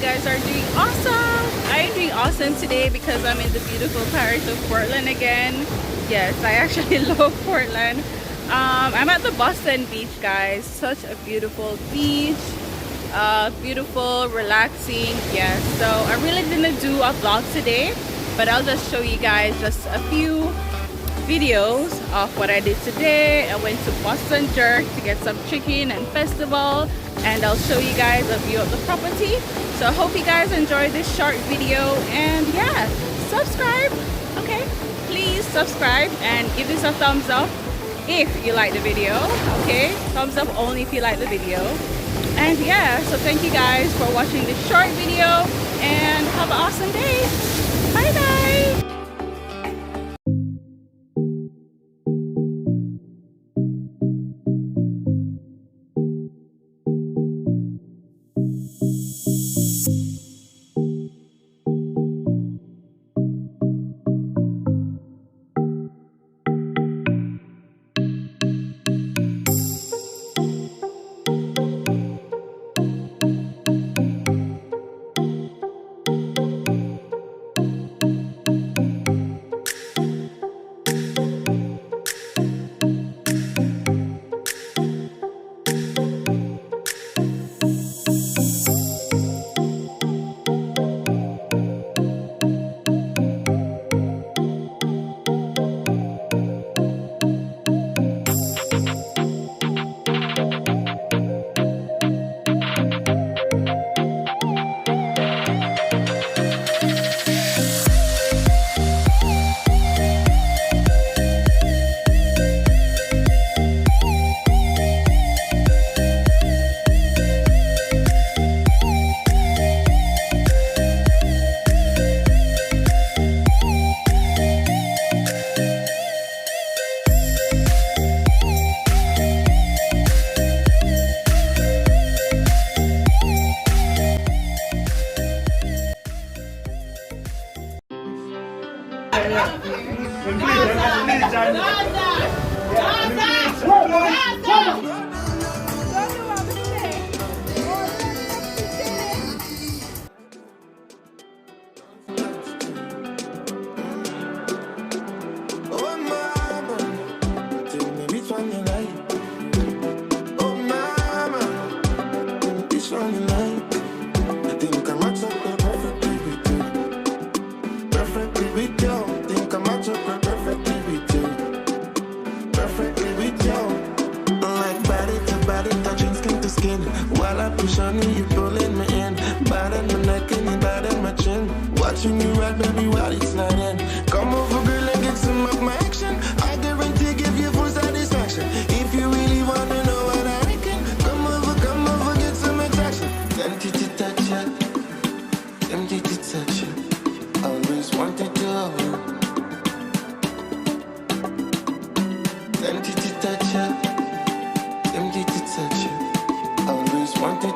guys are doing awesome. I am doing awesome today because I'm in the beautiful parish of Portland again. Yes, I actually love Portland. I'm at the Boston Beach, guys. Such a beautiful beach. Beautiful, relaxing. Yes, so I really didn't do a vlog today, but I'll just show you guys just a few videos of what I did today. I went to Boston Jerk to get some chicken and festival, and I'll show you guys a view of the property. So I hope you guys enjoy this short video, and yeah, subscribe. Okay, please subscribe and give this a thumbs up if you like the video. Okay, thumbs up only if you like the video. And yeah, so thank you guys for watching this short video, and have an awesome day. Bye bye. While I push on you, you pulling me in. Bad at my neck and you bad at my chin. Watching you ride, baby, while it's sliding. Come over, girl, and get some of my action. I guarantee give you full satisfaction. If you really wanna know what I reckon, come over, get some attraction. Empty to touch ya, empty to touch ya. Always wanted to hold you. Empty to touch ya, empty to touch ya. Always wanted